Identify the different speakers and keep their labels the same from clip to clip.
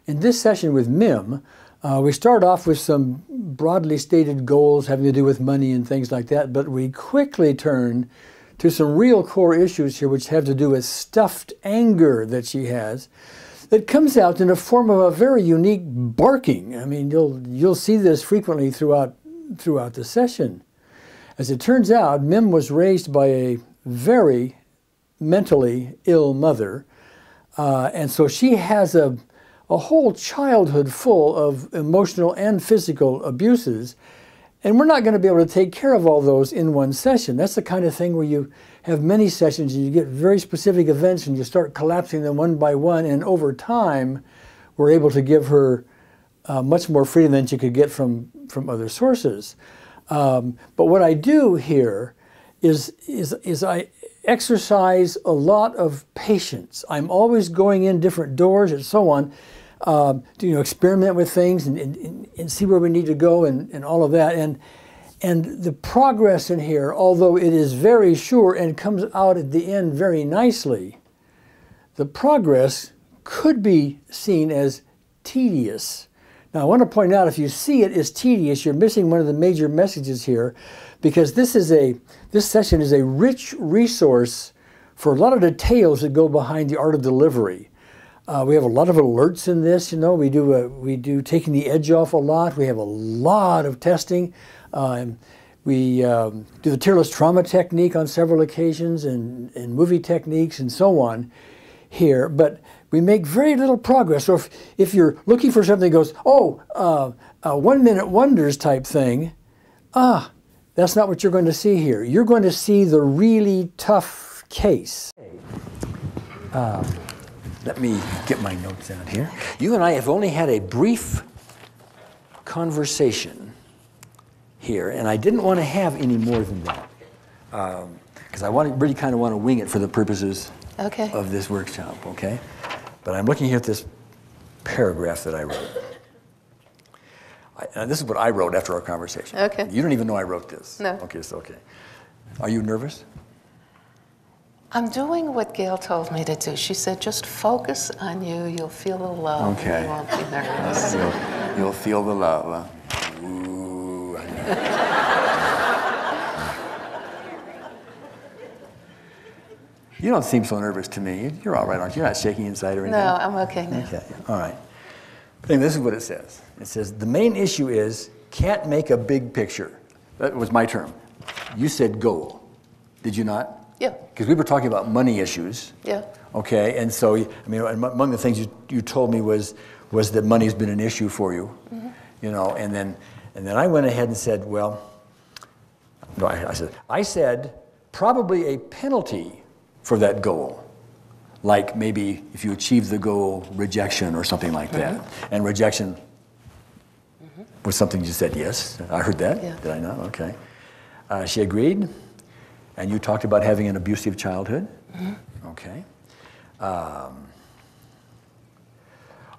Speaker 1: In this session with Mim, we start off with some broadly stated goals having to do with money and things like that, but we quickly turn to some real core issues here which have to do with stuffed anger that she has that comes out in the form of a very unique barking. I mean, you'll see this frequently throughout the session. As it turns out, Mim was raised by a very mentally ill mother, and so she has a whole childhood full of emotional and physical abuses, and we're not going to be able to take care of all those in one session. That's the kind of thing where you have many sessions and you get very specific events and you start collapsing them one by one, and over time we're able to give her much more freedom than she could get from other sources. But what I do here is I exercise a lot of patience. I'm always going in different doors and so on, to experiment with things and see where we need to go and all of that. And the progress in here, although it is very sure and comes out at the end very nicely, the progress could be seen as tedious. Now, I want to point out, if you see it as tedious, you're missing one of the major messages here, because this session is a rich resource for a lot of details that go behind the art of delivery. We have a lot of alerts in this. We do taking the edge off a lot. We have a lot of testing. We do the tearless trauma technique on several occasions, and movie techniques and so on here. But we make very little progress. So if you're looking for something that goes, 1 minute wonders type thing, that's not what you're going to see here. You're going to see the really tough case. Let me get my notes out here. You and I have only had a brief conversation here, and I didn't want to have any more than that, because I really kind of want to wing it for the purposes of this workshop, okay? But I'm looking here at this paragraph that I wrote. This is what I wrote after our conversation.
Speaker 2: Okay.
Speaker 1: You don't even know I wrote this.
Speaker 2: No.
Speaker 1: Okay. Are you nervous?
Speaker 2: I'm doing what Gail told me to do. She said, just focus on you. You'll feel the love.
Speaker 1: Okay.
Speaker 2: You won't be nervous.
Speaker 1: You'll feel the love. Ooh. You don't seem so nervous to me. You're all right, aren't you? You're not shaking inside or anything?
Speaker 2: No, I'm okay now.
Speaker 1: Okay, all right. And this is what it says. It says, the main issue is can't make a big picture. That was my term. You said goal. Did you not?
Speaker 2: Yeah.
Speaker 1: Because we were talking about money issues.
Speaker 2: Yeah.
Speaker 1: Okay, and so, among the things you told me was that money's been an issue for you. Mm-hmm. And then I went ahead and said, well, no, I said probably a penalty for that goal. Like maybe if you achieve the goal, rejection or something like that. Mm-hmm. And rejection was something you said, yes, I heard that. Yeah. Did I not? Okay. She agreed. And you talked about having an abusive childhood. Mm-hmm. Okay.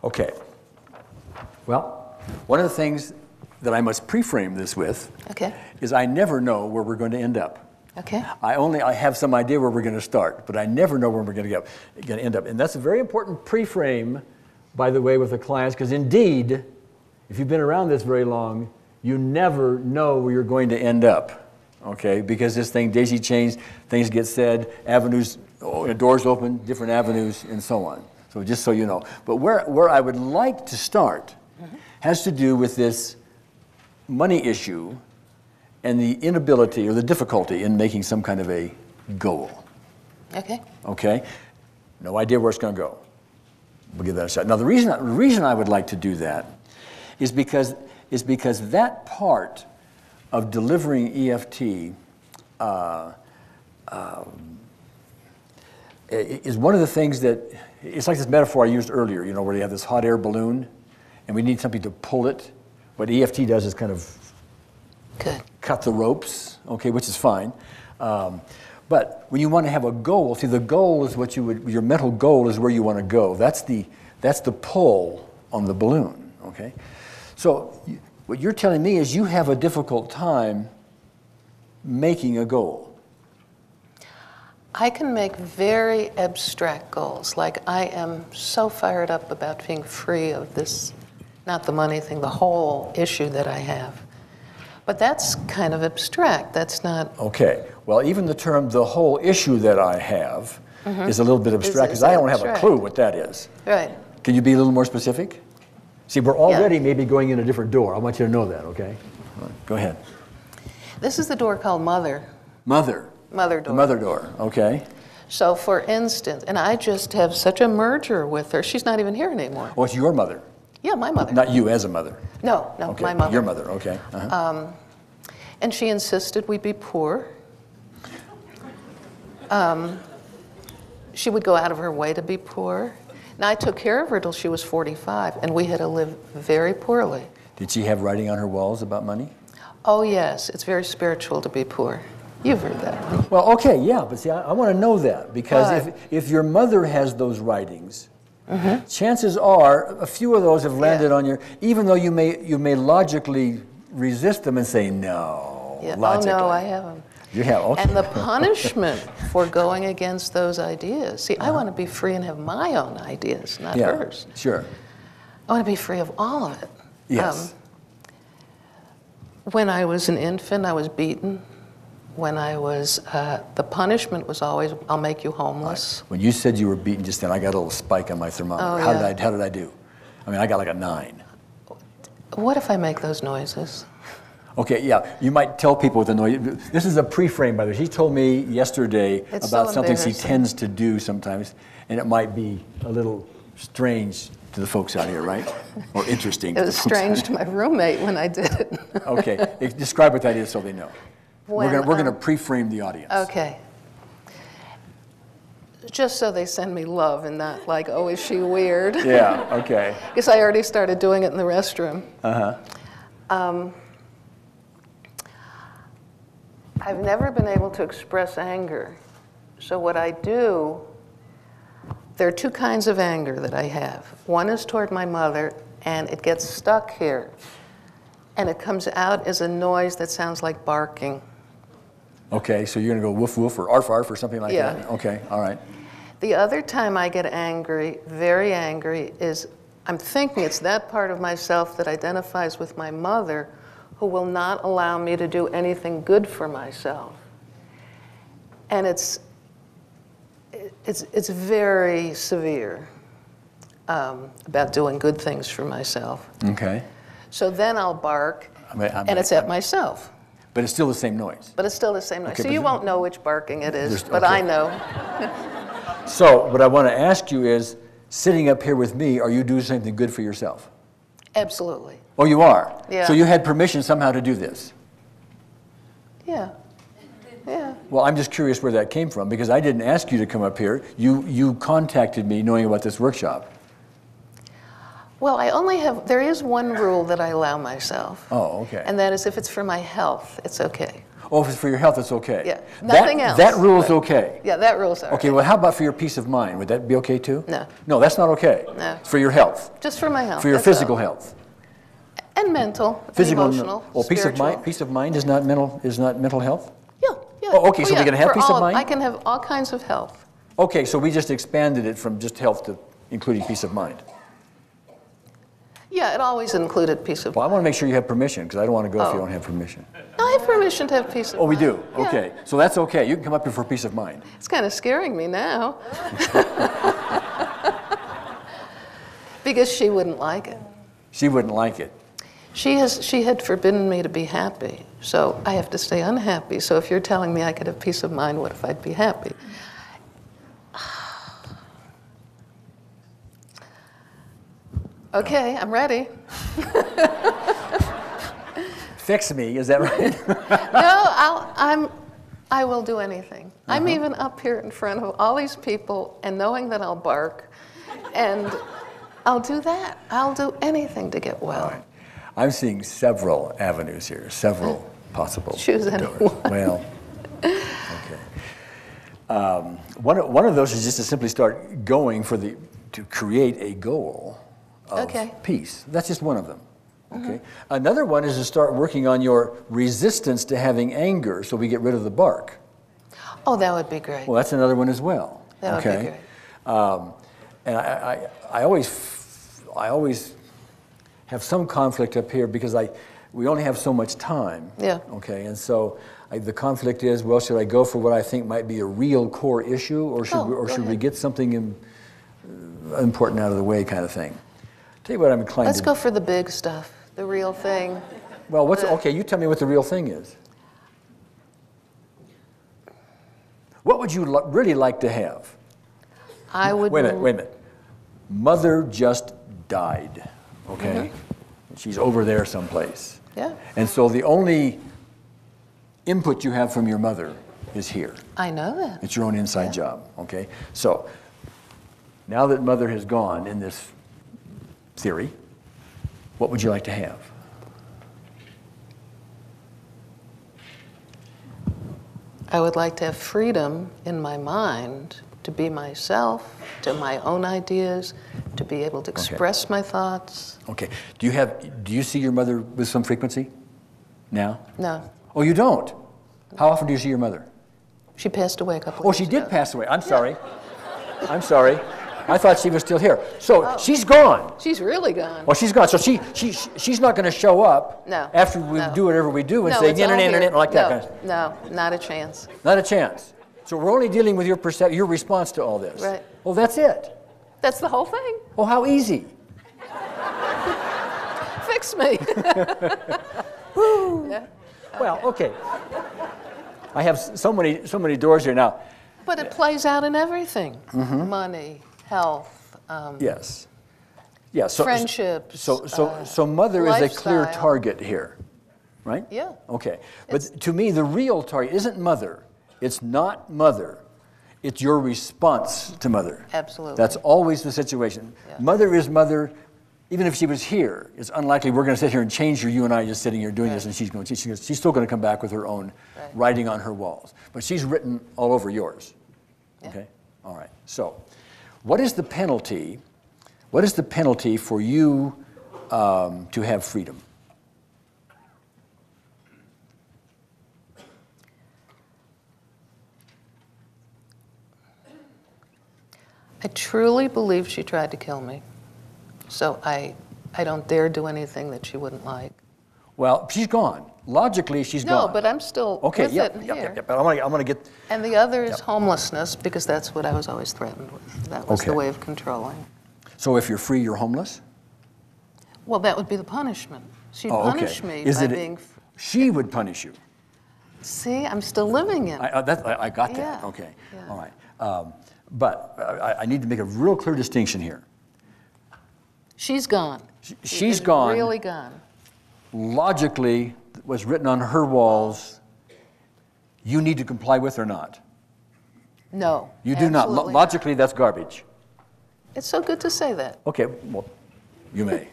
Speaker 1: Okay. Well, one of the things that I must pre-frame this with is I never know where we're going to end up.
Speaker 2: Okay.
Speaker 1: I have some idea where we're going to start, but I never know where we're going to end up. And that's a very important pre-frame, by the way, with the clients, because indeed, if you've been around this very long, you never know where you're going to end up. Okay, because this thing daisy chains, things get said, avenues, doors open, different avenues, and so on. So just so you know. But where I would like to start has to do with this money issue and the inability or the difficulty in making some kind of a goal. Okay. Okay? No idea where it's going to go. We'll give that a shot. Now, the reason I would like to do that is because that part of delivering EFT is one of the things that, it's like this metaphor I used earlier, where you have this hot air balloon and we need something to pull it. What EFT does is kind of cut the ropes, okay, which is fine. But when you want to have a goal, see, the goal is your mental goal is where you want to go. That's the pull on the balloon, okay? So what you're telling me is you have a difficult time making a goal.
Speaker 2: I can make very abstract goals. Like I am so fired up about being free of this, not the money thing, the whole issue that I have. But that's kind of abstract. That's not...
Speaker 1: Okay. Well, even the term, the whole issue that I have, is a little bit abstract because I don't have a clue what that is.
Speaker 2: Right.
Speaker 1: Can you be a little more specific? See, we're already maybe going in a different door. I want you to know that, okay? All right, go ahead.
Speaker 2: This is the door called Mother.
Speaker 1: Mother.
Speaker 2: Mother door.
Speaker 1: The mother door, okay.
Speaker 2: So for instance, and I just have such a merger with her. She's not even here anymore.
Speaker 1: Oh, it's your mother?
Speaker 2: Yeah, my mother.
Speaker 1: Not you as a mother?
Speaker 2: No,
Speaker 1: Okay.
Speaker 2: my mother.
Speaker 1: Your mother, okay.
Speaker 2: And she insisted we be poor. She would go out of her way to be poor. And I took care of her till she was 45, and we had to live very poorly.
Speaker 1: Did she have writing on her walls about money?
Speaker 2: Oh, yes. It's very spiritual to be poor. You've heard that.
Speaker 1: Well, okay, yeah, but see, I want to know that, because if your mother has those writings, chances are a few of those have landed on your, even though you may logically resist them and say, no, logically.
Speaker 2: Oh, no, I haven't.
Speaker 1: You have, okay.
Speaker 2: And the punishment for going against those ideas. See, I want to be free and have my own ideas, not hers.
Speaker 1: Sure.
Speaker 2: I want to be free of all of it.
Speaker 1: Yes.
Speaker 2: When I was an infant, I was beaten. When I was, the punishment was always, I'll make you homeless.
Speaker 1: Right. When you said you were beaten just then, I got a little spike on my thermometer.
Speaker 2: Oh,
Speaker 1: How did I do? I mean, I got like a 9.
Speaker 2: What if I make those noises?
Speaker 1: Okay, yeah, you might tell people with the noise. This is a pre-frame, by the way. She told me yesterday about something she tends to do sometimes, and it might be a little strange to the folks out here, right? Or interesting.
Speaker 2: It was strange to my roommate when I did it.
Speaker 1: Okay, describe what that is so they know. We're going to pre-frame the audience.
Speaker 2: Okay. Just so they send me love and not like, oh, is she weird?
Speaker 1: Yeah, okay.
Speaker 2: Because I already started doing it in the restroom. I've never been able to express anger. So what I do, there are 2 kinds of anger that I have. One is toward my mother, and it gets stuck here. And it comes out as a noise that sounds like barking.
Speaker 1: Okay, so you're going to go woof woof or arf arf or something like that? Okay, all right.
Speaker 2: The other time I get angry, very angry, is I'm thinking it's that part of myself that identifies with my mother who will not allow me to do anything good for myself. And it's very severe about doing good things for myself.
Speaker 1: Okay.
Speaker 2: So then I'll bark, and it's at myself.
Speaker 1: But it's still the same noise.
Speaker 2: But it's still the same noise.
Speaker 1: Okay,
Speaker 2: so you won't know which barking it is, but
Speaker 1: okay.
Speaker 2: I know.
Speaker 1: So what I want to ask you is, sitting up here with me, are you doing something good for yourself?
Speaker 2: Absolutely.
Speaker 1: Oh, you are?
Speaker 2: Yeah.
Speaker 1: So you had permission somehow to do this?
Speaker 2: Yeah. Yeah.
Speaker 1: Well, I'm just curious where that came from, because I didn't ask you to come up here. You contacted me knowing about this workshop.
Speaker 2: Well, there is one rule that I allow myself.
Speaker 1: Oh, okay.
Speaker 2: And that is if it's for my health, it's okay.
Speaker 1: Oh, if it's for your health, it's okay.
Speaker 2: Yeah, nothing else.
Speaker 1: That rule is okay.
Speaker 2: Yeah, that rule's all right.
Speaker 1: Okay, well, how about for your peace of mind? Would that be okay too?
Speaker 2: No.
Speaker 1: No, that's not okay.
Speaker 2: No.
Speaker 1: It's for your health.
Speaker 2: Just for my health.
Speaker 1: For your
Speaker 2: that's
Speaker 1: physical
Speaker 2: all.
Speaker 1: health.
Speaker 2: And mental,
Speaker 1: Physical,
Speaker 2: and emotional,
Speaker 1: well,
Speaker 2: spiritual.
Speaker 1: peace of mind is not mental health?
Speaker 2: Yeah, yeah.
Speaker 1: Oh, okay, so we can have
Speaker 2: for
Speaker 1: peace of mind?
Speaker 2: I can have all kinds of health.
Speaker 1: Okay, so we just expanded it from just health to including peace of mind.
Speaker 2: Yeah, it always included peace of mind.
Speaker 1: Well, I want to make sure you have permission, because I don't want to go if you don't have permission.
Speaker 2: No, I have permission to have peace of mind.
Speaker 1: Oh, we do?
Speaker 2: Yeah.
Speaker 1: Okay. So that's okay. You can come up here for peace of mind.
Speaker 2: It's kind of scaring me now. Because she wouldn't like it.
Speaker 1: She wouldn't like it.
Speaker 2: She had forbidden me to be happy, so I have to stay unhappy. So if you're telling me I could have peace of mind, what if I'd be happy? Okay, I'm ready.
Speaker 1: Fix me, is that right?
Speaker 2: No, I will do anything. I'm even up here in front of all these people and knowing that I'll bark, and I'll do that. I'll do anything to get well.
Speaker 1: Right. I'm seeing several avenues here, several possible
Speaker 2: Choose
Speaker 1: doors.
Speaker 2: anyone.
Speaker 1: Well, okay. One of those is just to simply start going to create a goal of peace. That's just one of them. Okay. Another one is to start working on your resistance to having anger, so we get rid of the bark.
Speaker 2: Oh, that would be great.
Speaker 1: Well, that's another one as well.
Speaker 2: That would be great.
Speaker 1: And I always have some conflict up here because we only have so much time.
Speaker 2: Yeah.
Speaker 1: Okay, and so the conflict is, well, should I go for what I think might be a real core issue, or should we get something important out of the way, kind of thing? Tell you what I'm inclined
Speaker 2: Let's
Speaker 1: to.
Speaker 2: go for the big stuff, the real thing.
Speaker 1: Well, okay? You tell me what the real thing is. What would you really like to have?
Speaker 2: I would.
Speaker 1: Wait a minute. Mother just died. Okay, she's over there someplace.
Speaker 2: Yeah.
Speaker 1: And so the only input you have from your mother is here.
Speaker 2: I know that.
Speaker 1: It's your own inside job. Okay. So now that mother has gone in this theory, what would you like to have?
Speaker 2: I would like to have freedom in my mind to be myself, to my own ideas, to be able to express my thoughts.
Speaker 1: Okay. Do you see your mother with some frequency now?
Speaker 2: No.
Speaker 1: Oh, you don't? How often do you see your mother?
Speaker 2: She passed away a couple of
Speaker 1: Oh,
Speaker 2: years
Speaker 1: she
Speaker 2: ago.
Speaker 1: did pass away. I'm sorry. I'm sorry. I thought she was still here. So she's gone.
Speaker 2: She's really gone.
Speaker 1: Well, she's gone. So she's not going to show up after we do whatever we do and say,
Speaker 2: it's all here.
Speaker 1: like that kind of.
Speaker 2: No, not a chance.
Speaker 1: Not a chance. So we're only dealing with your response to all this.
Speaker 2: Right.
Speaker 1: Well, that's it.
Speaker 2: That's the whole thing.
Speaker 1: Oh, how easy.
Speaker 2: Fix me. Yeah.
Speaker 1: Well, okay. I have so many doors here now.
Speaker 2: But it plays out in everything. Money, health,
Speaker 1: Yes. Yeah. So
Speaker 2: friendships.
Speaker 1: So mother is a clear
Speaker 2: lifestyle.
Speaker 1: target here, right?
Speaker 2: Yeah.
Speaker 1: Okay. But to me, the real target isn't mother. It's not mother. It's your response to mother.
Speaker 2: Absolutely.
Speaker 1: That's always the situation.
Speaker 2: Yeah.
Speaker 1: Mother is mother. Even if she was here, it's unlikely we're going to sit here and change her. You and I just sitting here doing this, and she's still going to come back with her own writing on her walls. But she's written all over yours.
Speaker 2: Yeah.
Speaker 1: Okay. All right. So, what is the penalty? What is the penalty for you to have freedom?
Speaker 2: I truly believe she tried to kill me. So I don't dare do anything that she wouldn't like.
Speaker 1: Well, she's gone. Logically, she's gone.
Speaker 2: No, but I'm still with it here.
Speaker 1: But I'm gonna get.
Speaker 2: And the other is homelessness, because that's what I was always threatened with. That was the way of controlling.
Speaker 1: So if you're free, you're homeless?
Speaker 2: Well, that would be the punishment. She'd punish me by being...
Speaker 1: She would punish you.
Speaker 2: See, I'm still living it.
Speaker 1: I got that.
Speaker 2: Yeah.
Speaker 1: Okay.
Speaker 2: Yeah.
Speaker 1: All right. But I need to make a real clear distinction here.
Speaker 2: She's gone.
Speaker 1: She's gone.
Speaker 2: Really gone.
Speaker 1: Logically, what's written on her walls, you need to comply with or not?
Speaker 2: No.
Speaker 1: You do not. Logically, that's garbage.
Speaker 2: It's so good to say that.
Speaker 1: Okay, well, you may.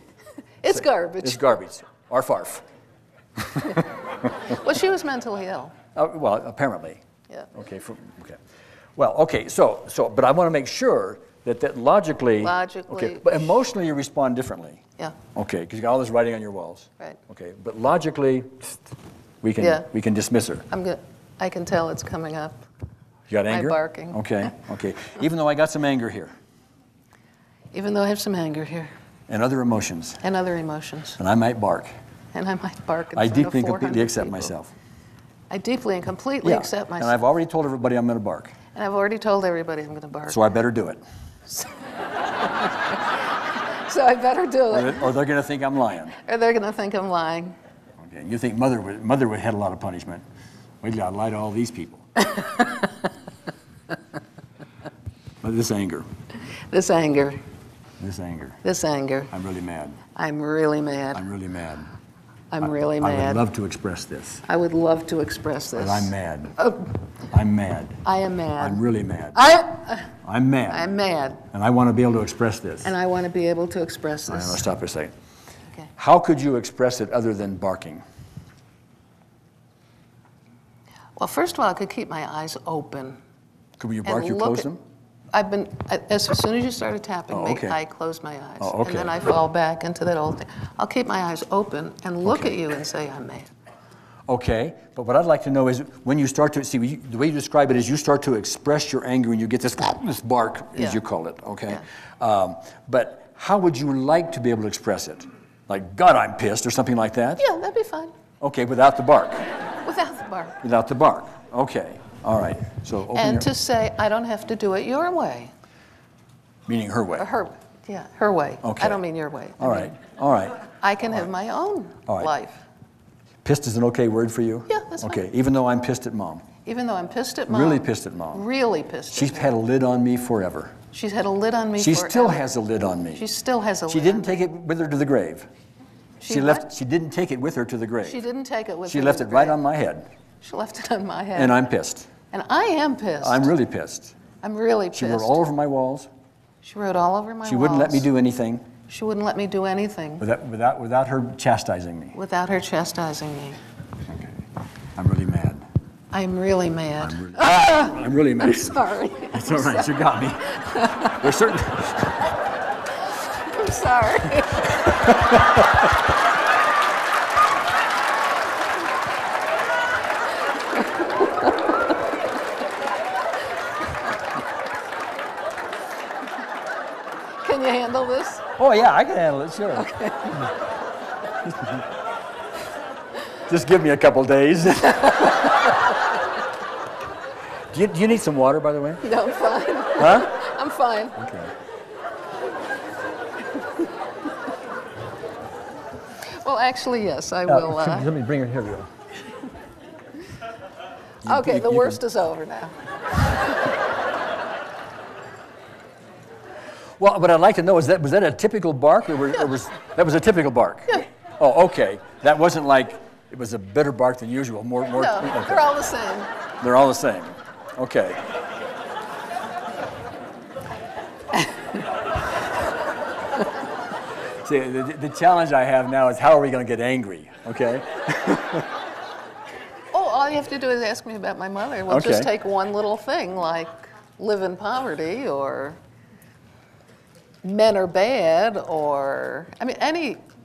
Speaker 2: It's garbage.
Speaker 1: It's garbage. Arf, arf.
Speaker 2: Well, she was mentally ill.
Speaker 1: Well, apparently.
Speaker 2: Yeah.
Speaker 1: Okay. Okay. Well, okay. So, but I want to make sure that logically. Okay. But emotionally, you respond differently.
Speaker 2: Yeah.
Speaker 1: Okay, because you got all this writing on your walls.
Speaker 2: Right.
Speaker 1: Okay, but logically, we can dismiss her.
Speaker 2: I'm good. I can tell it's coming up.
Speaker 1: You got anger?
Speaker 2: My barking.
Speaker 1: Okay. Okay. Even though I got some anger here.
Speaker 2: Even though I have some anger here.
Speaker 1: And other emotions.
Speaker 2: And other emotions.
Speaker 1: And I might bark.
Speaker 2: And I might bark in
Speaker 1: I
Speaker 2: front
Speaker 1: deeply
Speaker 2: of 400
Speaker 1: and completely accept
Speaker 2: people.
Speaker 1: myself.
Speaker 2: I deeply and completely accept myself.
Speaker 1: And I've already told everybody I'm going to bark.
Speaker 2: And I've already told everybody I'm going to bark.
Speaker 1: So I better do it.
Speaker 2: So I better do it.
Speaker 1: Or they're going to think I'm lying.
Speaker 2: Or they're going to think I'm lying.
Speaker 1: Okay. You think mother would had a lot of punishment. Wait till I lie to all these people. But this anger.
Speaker 2: This anger.
Speaker 1: This anger.
Speaker 2: This anger.
Speaker 1: I'm really mad.
Speaker 2: I'm really mad.
Speaker 1: I'm really mad.
Speaker 2: I'm really
Speaker 1: I
Speaker 2: mad.
Speaker 1: would love to express this.
Speaker 2: I would love to express this.
Speaker 1: But I'm mad. I'm mad.
Speaker 2: I am mad.
Speaker 1: I'm really mad.
Speaker 2: I'm
Speaker 1: mad.
Speaker 2: I'm mad.
Speaker 1: And I want to be able to express this.
Speaker 2: And I want to be able to express
Speaker 1: All right,
Speaker 2: this.
Speaker 1: let's stop for a second.
Speaker 2: Okay.
Speaker 1: How could you express it other than barking?
Speaker 2: Well, first of all, I could keep my eyes open.
Speaker 1: Could you bark, you close them?
Speaker 2: As soon as you started tapping me, I close my eyes.
Speaker 1: Oh, okay.
Speaker 2: And then I fall back into that old thing. I'll keep my eyes open and look at you and say, I'm mad.
Speaker 1: Okay, but what I'd like to know is when you start to, see, the way you describe it is you start to express your anger and you get this bark, as you call it, okay? Yeah. But how would you like to be able to express it? Like, God, I'm pissed, or something like that?
Speaker 2: Yeah, that'd be fine.
Speaker 1: Okay, without the bark.
Speaker 2: Without the bark.
Speaker 1: Without the bark. Okay, all right. So
Speaker 2: and to say, I don't have to do it your way.
Speaker 1: Meaning her way.
Speaker 2: Or her, yeah, her way.
Speaker 1: Okay.
Speaker 2: I don't mean your way.
Speaker 1: All right, all right.
Speaker 2: I can have my own life.
Speaker 1: Pissed is an okay word for you?
Speaker 2: Yeah, that's fine.
Speaker 1: Okay, even though I'm pissed at Mom.
Speaker 2: Even though I'm pissed at Mom.
Speaker 1: Really pissed at Mom.
Speaker 2: Really pissed
Speaker 1: She's had a lid on me forever.
Speaker 2: She's had a lid on me
Speaker 1: She
Speaker 2: forever.
Speaker 1: still has a lid on me.
Speaker 2: She still has a lid
Speaker 1: She didn't take it with her to the grave. She didn't take it with her to the grave.
Speaker 2: She didn't take it with her
Speaker 1: She left
Speaker 2: to
Speaker 1: it
Speaker 2: the
Speaker 1: right
Speaker 2: grave.
Speaker 1: on my head.
Speaker 2: She left it on my head.
Speaker 1: And I'm pissed.
Speaker 2: And I am pissed.
Speaker 1: I'm really pissed.
Speaker 2: I'm really pissed.
Speaker 1: She wrote all over my walls.
Speaker 2: She wrote all over my walls.
Speaker 1: She wouldn't let me do anything.
Speaker 2: She wouldn't let me do anything.
Speaker 1: Without her chastising me.
Speaker 2: Without her chastising me.
Speaker 1: Okay. I'm really mad.
Speaker 2: I'm really mad.
Speaker 1: I'm really mad.
Speaker 2: I'm sorry.
Speaker 1: It's all right. You got me. There's certain.
Speaker 2: I'm sorry. Can you handle this?
Speaker 1: Oh yeah, I can handle it. Sure.
Speaker 2: Okay.
Speaker 1: Just give me a couple days. Do you need some water, by the way?
Speaker 2: No, I'm fine.
Speaker 1: Huh?
Speaker 2: I'm fine.
Speaker 1: Okay.
Speaker 2: Well, actually, yes, I will.
Speaker 1: Let me bring her here.
Speaker 2: Okay, the worst is over now.
Speaker 1: Well, what I'd like to know is was that a typical bark, or that was a typical bark?
Speaker 2: Yeah.
Speaker 1: Oh, okay. That wasn't like it was a better bark than usual. More.
Speaker 2: No,
Speaker 1: Okay.
Speaker 2: they're all the same.
Speaker 1: They're all the same. Okay. See, the challenge I have now is how are we going to get angry? Okay.
Speaker 2: Oh, all you have to do is ask me about my mother. We'll just take one little thing, like live in poverty, or men are bad, or I mean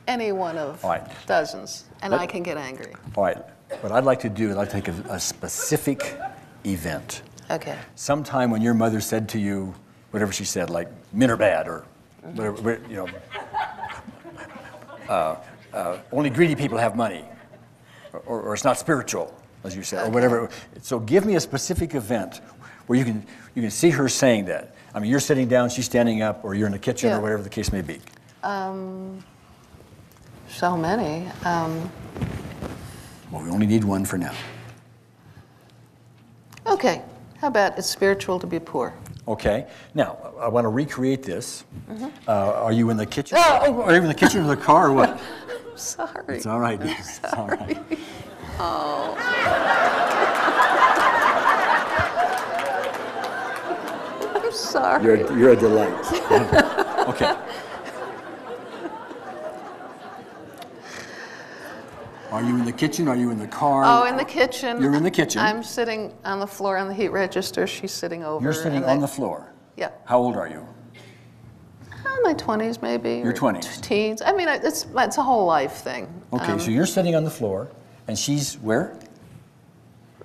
Speaker 2: any one of dozens, and I can get angry.
Speaker 1: All right. What I'd like to do is I'd like to take a specific event.
Speaker 2: Okay.
Speaker 1: Sometime when your mother said to you, whatever she said, like men are bad, or whatever, you know, only greedy people have money, or it's not spiritual, as you said, or whatever. So give me a specific event where you can see her saying that. I mean, you're sitting down, she's standing up, or you're in the kitchen, or whatever the case may be.
Speaker 2: So many.
Speaker 1: Well, we only need one for now.
Speaker 2: Okay. How about it's spiritual to be poor?
Speaker 1: Okay. Now, I want to recreate this. Are you in the kitchen? Are you in the kitchen or the car, or what?
Speaker 2: I'm sorry.
Speaker 1: It's all right, dear. It's all right.
Speaker 2: Oh. I'm sorry.
Speaker 1: You're a delight. Okay. Are you in the kitchen? Are you in the car?
Speaker 2: Oh, in the kitchen.
Speaker 1: You're in the kitchen.
Speaker 2: I'm sitting on the floor on the heat register. She's sitting over.
Speaker 1: You're sitting on the floor.
Speaker 2: Yeah.
Speaker 1: How old are you?
Speaker 2: My 20s, maybe.
Speaker 1: Your 20s.
Speaker 2: Teens. I mean, it's a whole life thing.
Speaker 1: Okay, so you're sitting on the floor, and she's where?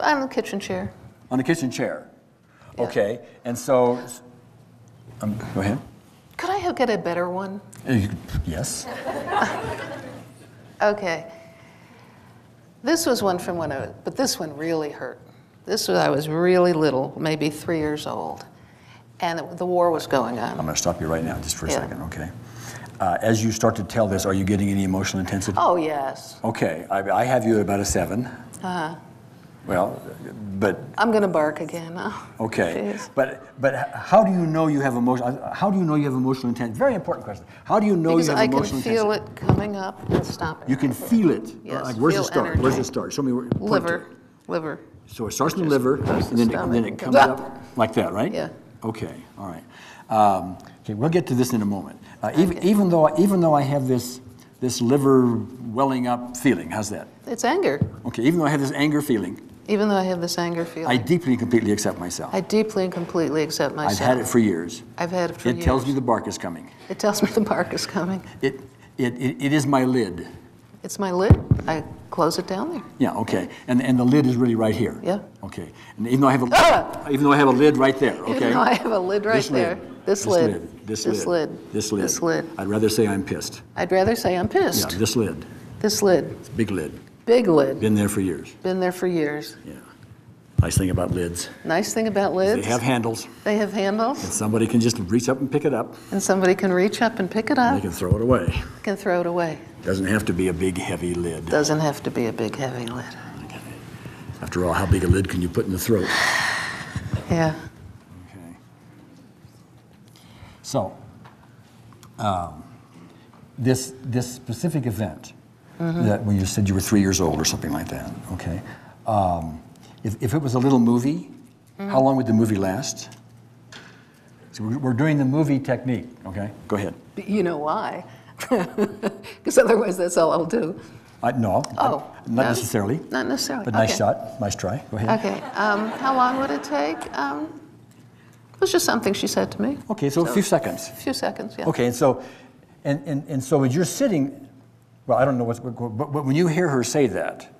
Speaker 2: On the kitchen chair.
Speaker 1: On the kitchen chair.
Speaker 2: Yeah.
Speaker 1: Okay, and so, go ahead.
Speaker 2: Could I get a better one?
Speaker 1: Yes.
Speaker 2: Okay. This was one from when but this one really hurt. I was really little, maybe 3 years old, and the war was going on.
Speaker 1: I'm going to stop you right now, just for a second, okay? As you start to tell this, are you getting any emotional intensity?
Speaker 2: Oh, yes.
Speaker 1: Okay, I have you at about a 7.
Speaker 2: Uh-huh.
Speaker 1: Well, but...
Speaker 2: I'm going to bark again now.
Speaker 1: Okay,
Speaker 2: Jeez.
Speaker 1: but how do you know you have emotional? How do you know you have emotional intensity? Very important question. How do you know you have emotional intensity?
Speaker 2: Because I can feel it coming up and stopping.
Speaker 1: You can feel it.
Speaker 2: Yes.
Speaker 1: Like, where's
Speaker 2: feel
Speaker 1: it start?
Speaker 2: energy.
Speaker 1: Where's it start? Show me where.
Speaker 2: Liver.
Speaker 1: So it starts in the liver, and then it comes up like that, right?
Speaker 2: Yeah.
Speaker 1: Okay. All right. Okay, we'll get to this in a moment. Even though I have this liver welling up feeling, how's that?
Speaker 2: It's anger.
Speaker 1: Okay. Even though I have this anger feeling.
Speaker 2: Even though I have this anger feeling.
Speaker 1: I deeply and completely accept myself.
Speaker 2: I deeply and completely accept myself.
Speaker 1: I've had it for years.
Speaker 2: I've had it for years.
Speaker 1: It tells me the bark is coming.
Speaker 2: It tells me the bark is coming.
Speaker 1: It is my lid.
Speaker 2: It's my lid. I close it down there.
Speaker 1: Yeah, okay. And the lid is really right here.
Speaker 2: Yeah.
Speaker 1: Okay. And even though I have a lid right there, okay?
Speaker 2: Even though I have a lid right there. This lid.
Speaker 1: This
Speaker 2: This
Speaker 1: lid.
Speaker 2: lid.
Speaker 1: This lid.
Speaker 2: This lid.
Speaker 1: I'd rather say I'm pissed.
Speaker 2: I'd rather say I'm pissed.
Speaker 1: Yeah, this lid.
Speaker 2: This lid.
Speaker 1: It's a big lid.
Speaker 2: Big lid.
Speaker 1: Been there for years.
Speaker 2: Been there for years.
Speaker 1: Yeah. Nice thing about lids.
Speaker 2: Nice thing about lids.
Speaker 1: They have handles.
Speaker 2: They have handles.
Speaker 1: And somebody can just reach up and pick it up.
Speaker 2: And somebody can reach up and pick it
Speaker 1: And they
Speaker 2: up.
Speaker 1: can throw it away.
Speaker 2: Can throw it away.
Speaker 1: Doesn't have to be a big, heavy lid.
Speaker 2: Doesn't have to be a big, heavy lid.
Speaker 1: Okay. After all, how big a lid can you put in the throat?
Speaker 2: Yeah.
Speaker 1: Okay. So, this specific event, that when you said you were 3 years old or something like that, okay? If it was a little movie, how long would the movie last? So we're doing the movie technique, okay? Go ahead.
Speaker 2: You know why? Because otherwise that's all I'll do.
Speaker 1: No,
Speaker 2: Oh,
Speaker 1: not
Speaker 2: no?
Speaker 1: necessarily.
Speaker 2: Not necessarily.
Speaker 1: But nice
Speaker 2: Okay.
Speaker 1: shot, nice try. Go ahead.
Speaker 2: Okay. How long would it take? It was just something she said to me.
Speaker 1: Okay, so a few seconds.
Speaker 2: A few seconds, yeah.
Speaker 1: Okay, and so, and so when you're sitting, well, I don't know but when you hear her say that,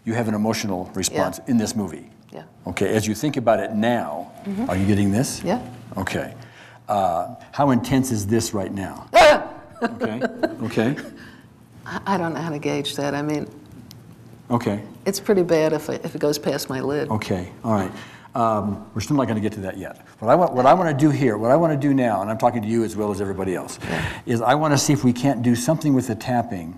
Speaker 1: you have an emotional response in this movie.
Speaker 2: Yeah.
Speaker 1: Okay, as you think about it now, are you getting this?
Speaker 2: Yeah.
Speaker 1: Okay. How intense is this right now? Okay. Okay.
Speaker 2: I don't know how to gauge that. I mean,
Speaker 1: Okay.
Speaker 2: it's pretty bad if it goes past my lid.
Speaker 1: Okay. All right. We're still not going to get to that yet. What I want to do here, what I want to do now, and I'm talking to you as well as everybody else, is I want to see if we can't do something with the tapping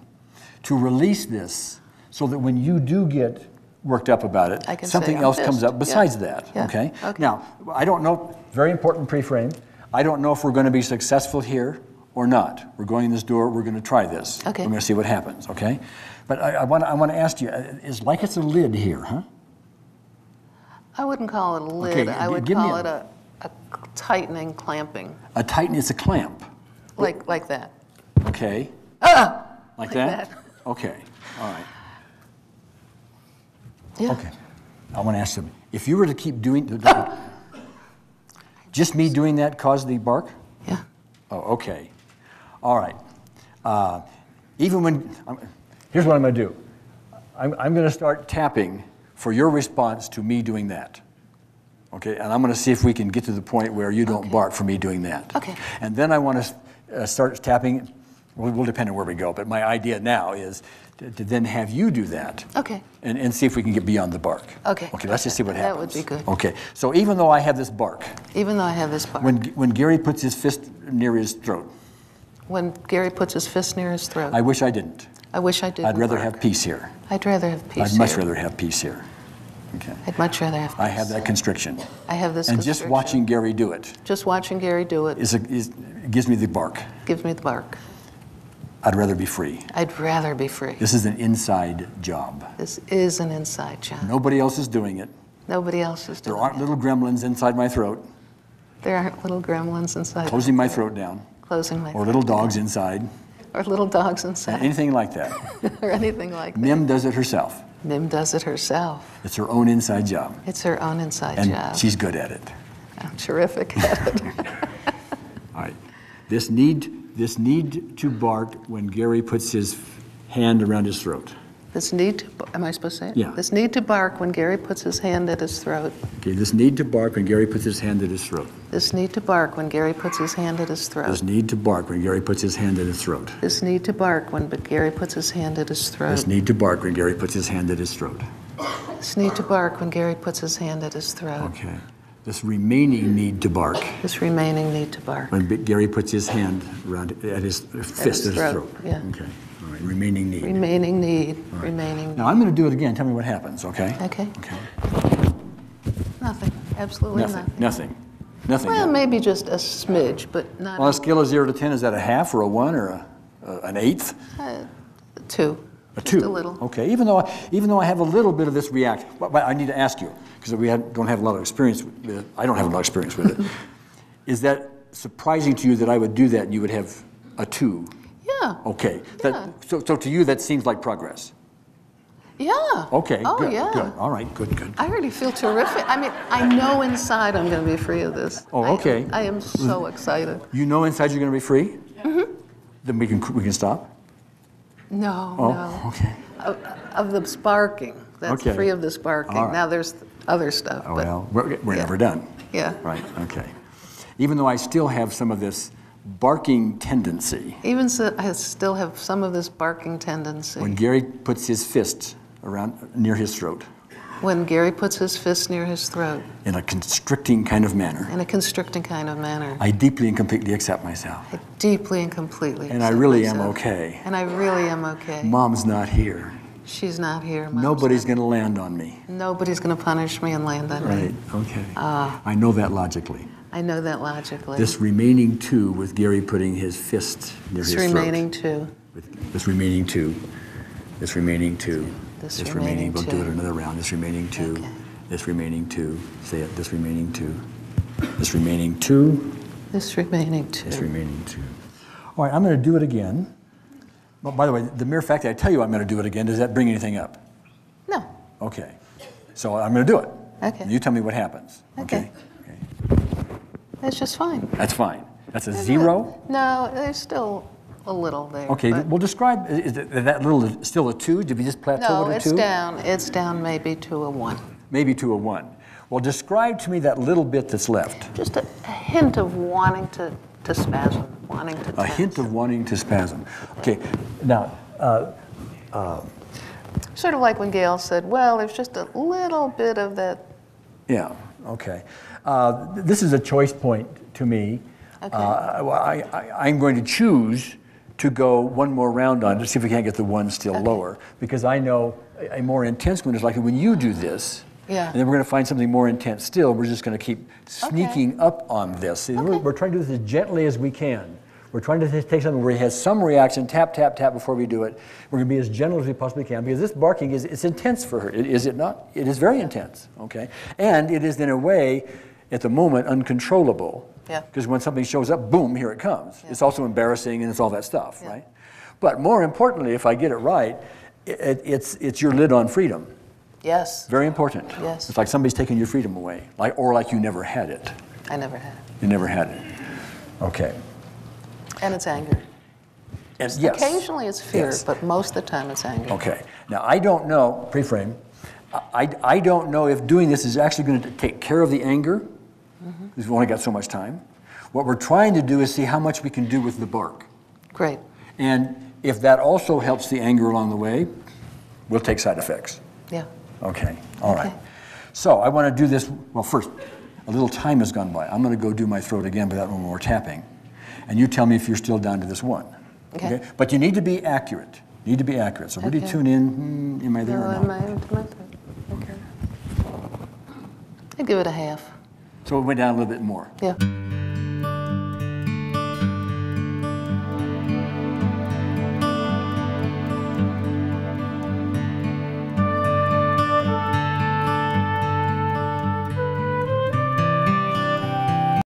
Speaker 1: to release this, so that when you do get worked up about it,
Speaker 2: I can
Speaker 1: something
Speaker 2: say I'm
Speaker 1: else comes
Speaker 2: pissed.
Speaker 1: up besides
Speaker 2: Yeah.
Speaker 1: that.
Speaker 2: Yeah.
Speaker 1: Okay?
Speaker 2: Okay.
Speaker 1: Now, I don't know. Very important pre-frame. I don't know if we're going to be successful here or not. We're going in this door. We're going to try this.
Speaker 2: Okay.
Speaker 1: We're going to see what happens. Okay? But I want to ask you. It's like it's a lid here, huh?
Speaker 2: I wouldn't call it a lid.
Speaker 1: Okay,
Speaker 2: I would
Speaker 1: give me
Speaker 2: call
Speaker 1: a-
Speaker 2: it a tightening, clamping,
Speaker 1: A tighten. It's a clamp.
Speaker 2: like that.
Speaker 1: Okay. Like that?
Speaker 2: that.
Speaker 1: Okay. All right.
Speaker 2: Yeah.
Speaker 1: Okay. I want to ask them, if you were to keep doing, just me doing that caused the bark?
Speaker 2: Yeah.
Speaker 1: Oh, okay. All right. Even when, here's what I'm going to do. I'm going to start tapping for your response to me doing that. Okay, and I'm going to see if we can get to the point where you don't bark for me doing that.
Speaker 2: Okay.
Speaker 1: And then I want to start tapping. We'll depend on where we go, but my idea now is to then have you do that.
Speaker 2: Okay.
Speaker 1: And see if we can get beyond the bark.
Speaker 2: Okay.
Speaker 1: Okay, let's just see what
Speaker 2: That
Speaker 1: happens.
Speaker 2: would be good.
Speaker 1: Okay, so even though I have this bark,
Speaker 2: Even though I have this bark.
Speaker 1: when Gary puts his fist near his throat,
Speaker 2: When Gary puts his fist near his throat.
Speaker 1: I wish I didn't.
Speaker 2: I wish I didn't.
Speaker 1: I'd rather
Speaker 2: bark.
Speaker 1: have peace here.
Speaker 2: I'd rather have peace
Speaker 1: I'd much
Speaker 2: here.
Speaker 1: rather have peace here. Okay.
Speaker 2: I'd much rather have peace.
Speaker 1: I have that constriction.
Speaker 2: I have this
Speaker 1: And just
Speaker 2: constriction.
Speaker 1: watching Gary do it
Speaker 2: Just watching Gary do it
Speaker 1: gives me the bark.
Speaker 2: gives me the bark.
Speaker 1: I'd rather be free.
Speaker 2: I'd rather be free.
Speaker 1: This is an inside job.
Speaker 2: This is an inside job.
Speaker 1: Nobody else is doing it.
Speaker 2: Nobody else is
Speaker 1: There
Speaker 2: doing
Speaker 1: aren't
Speaker 2: it.
Speaker 1: little gremlins inside my throat,
Speaker 2: There aren't little gremlins inside.
Speaker 1: closing my throat down,
Speaker 2: Closing my
Speaker 1: or little dogs inside,
Speaker 2: or little dogs inside.
Speaker 1: anything like that.
Speaker 2: or anything like that.
Speaker 1: Mim does it herself.
Speaker 2: Mim does it herself.
Speaker 1: It's her own inside job,
Speaker 2: It's her own inside
Speaker 1: and
Speaker 2: job.
Speaker 1: she's good at it.
Speaker 2: I'm terrific at it.
Speaker 1: All right. This need to bark when Gary puts his hand around his throat.
Speaker 2: This need to, am I supposed to say it?
Speaker 1: Yeah.
Speaker 2: This need to bark when Gary puts his hand at his throat.
Speaker 1: Okay, this need to bark when Gary puts his hand at his throat.
Speaker 2: This need to bark when Gary puts his hand at his throat.
Speaker 1: This need to bark when Gary puts his hand at his throat.
Speaker 2: This need to bark when Gary puts his hand at his throat.
Speaker 1: This need to bark when Gary puts his hand at his throat.
Speaker 2: This need to bark when Gary puts his hand at his throat.
Speaker 1: Okay. This remaining need to bark
Speaker 2: This remaining need to bark.
Speaker 1: when Gary puts his hand around at his fist at his throat.
Speaker 2: Yeah.
Speaker 1: Okay. All right. Remaining need.
Speaker 2: Remaining need. Remaining
Speaker 1: Now I'm going to do it again. Tell me what happens. Okay.
Speaker 2: Okay.
Speaker 1: Okay.
Speaker 2: Nothing. Absolutely
Speaker 1: Nothing.
Speaker 2: nothing.
Speaker 1: Nothing. Nothing.
Speaker 2: Well, maybe just a smidge, but not
Speaker 1: On a scale of 0 to 10, is that a half or a 1 or an eighth?
Speaker 2: two.
Speaker 1: A
Speaker 2: Just
Speaker 1: 2.
Speaker 2: a little.
Speaker 1: Okay. Even though I have a little bit of this react, but I need to ask you because don't have a lot of experience with it. I don't have a lot of experience with it. Is that surprising to you that I would do that and you would have a 2?
Speaker 2: Yeah.
Speaker 1: Okay.
Speaker 2: Yeah.
Speaker 1: So to you that seems like progress.
Speaker 2: Yeah.
Speaker 1: Okay.
Speaker 2: Oh,
Speaker 1: good,
Speaker 2: yeah.
Speaker 1: Good. All right. Good. Good.
Speaker 2: I already feel terrific. I mean, I know inside I'm going to be free of this.
Speaker 1: Oh, okay.
Speaker 2: I am so excited.
Speaker 1: You know inside you're going to be free. Mm-hmm. Then we can stop.
Speaker 2: No,
Speaker 1: Oh,
Speaker 2: no.
Speaker 1: okay.
Speaker 2: Of the sparking. That's
Speaker 1: Okay.
Speaker 2: free of the sparking.
Speaker 1: All right.
Speaker 2: Now there's other stuff.
Speaker 1: Oh,
Speaker 2: but
Speaker 1: well, we're
Speaker 2: yeah.
Speaker 1: never done.
Speaker 2: Yeah.
Speaker 1: Right, okay. Even though I still have some of this barking tendency,
Speaker 2: Even so, I still have some of this barking tendency.
Speaker 1: when Gary puts his fist around near his throat
Speaker 2: When Gary puts his fist near his throat
Speaker 1: in a constricting kind of manner,
Speaker 2: in a constricting kind of manner,
Speaker 1: I deeply and completely accept myself.
Speaker 2: I deeply and completely
Speaker 1: And I
Speaker 2: accept
Speaker 1: really am
Speaker 2: myself.
Speaker 1: okay.
Speaker 2: And I really am okay.
Speaker 1: Mom's not here.
Speaker 2: She's not here. Mom's
Speaker 1: Nobody's
Speaker 2: not-
Speaker 1: going to land on me.
Speaker 2: Nobody's going to punish me and land on
Speaker 1: Right,
Speaker 2: me.
Speaker 1: okay. I know that logically.
Speaker 2: I know that logically.
Speaker 1: This remaining two with Gary putting his fist near
Speaker 2: This
Speaker 1: his
Speaker 2: remaining
Speaker 1: throat.
Speaker 2: two.
Speaker 1: This remaining two. This remaining two.
Speaker 2: This
Speaker 1: This
Speaker 2: remaining
Speaker 1: we'll do it
Speaker 2: two.
Speaker 1: another round. This remaining two.
Speaker 2: Okay.
Speaker 1: This remaining two. Say it. This remaining two. This remaining two.
Speaker 2: This remaining two.
Speaker 1: This remaining two. All right, I'm going to do it again. Well, by the way, the mere fact that I tell you I'm going to do it again, does that bring anything up?
Speaker 2: No.
Speaker 1: Okay. So I'm going to do it.
Speaker 2: Okay.
Speaker 1: You tell me what happens.
Speaker 2: Okay.
Speaker 1: Okay.
Speaker 2: That's just fine.
Speaker 1: That's fine. That's a zero?
Speaker 2: No, there's still a little there.
Speaker 1: Okay,
Speaker 2: but-
Speaker 1: well describe, is that little still a two? Did we just plateau
Speaker 2: No,
Speaker 1: at a
Speaker 2: it's
Speaker 1: two?
Speaker 2: down. It's down maybe to a 1.
Speaker 1: Maybe to a one. Well, describe to me that little bit that's left.
Speaker 2: Just a hint of wanting to spasm, wanting to
Speaker 1: A
Speaker 2: tense.
Speaker 1: hint of wanting to spasm. Okay, now,
Speaker 2: Sort of like when Gail said, well, there's just a little bit of that.
Speaker 1: yeah, okay. This is a choice point to me.
Speaker 2: Okay.
Speaker 1: I'm going to choose to go one more round on it to see if we can't get the one still lower, because I know a more intense one is likely when you do this.
Speaker 2: Yeah.
Speaker 1: And then we're going to find something more intense still. We're just going to keep sneaking up on this. See, we're trying to do this as gently as we can. We're trying to take something where it has some reaction, tap, tap, tap before we do it. We're going to be as gentle as we possibly can, because this barking it's intense for her. Is it not? It is very intense, okay? And it is in a way, at the moment, uncontrollable.
Speaker 2: Yeah.
Speaker 1: Because when something shows up, boom, here it comes.
Speaker 2: Yeah.
Speaker 1: It's also embarrassing and it's all that stuff,
Speaker 2: Yeah.
Speaker 1: right? But more importantly, if I get it right, it's your lid on freedom.
Speaker 2: Yes.
Speaker 1: Very important.
Speaker 2: Yes.
Speaker 1: It's like somebody's taking your freedom away, or like you never had it.
Speaker 2: I never had.
Speaker 1: You never had it. Okay.
Speaker 2: And it's anger.
Speaker 1: And yes.
Speaker 2: Occasionally it's fear,
Speaker 1: Yes.
Speaker 2: but most of the time it's anger.
Speaker 1: Okay. Now, I don't know, pre-frame, I don't know if doing this is actually going to take care of the anger, because we've only got so much time. What we're trying to do is see how much we can do with the bark.
Speaker 2: Great.
Speaker 1: And if that also helps the anger along the way, we'll take side effects.
Speaker 2: Yeah.
Speaker 1: Okay, all right.
Speaker 2: Okay.
Speaker 1: So I want to do this, well, first, a little time has gone by. I'm going to go do my throat again, but that one more tapping. And you tell me if you're still down to this one.
Speaker 2: Okay.
Speaker 1: But you need to be accurate. You need to be accurate. So really
Speaker 2: Okay.
Speaker 1: tune in. Am I there
Speaker 2: No,
Speaker 1: or
Speaker 2: am
Speaker 1: not?
Speaker 2: I into my throat? Okay. I'd give it a half.
Speaker 1: So it went down a little bit more.
Speaker 2: Yeah.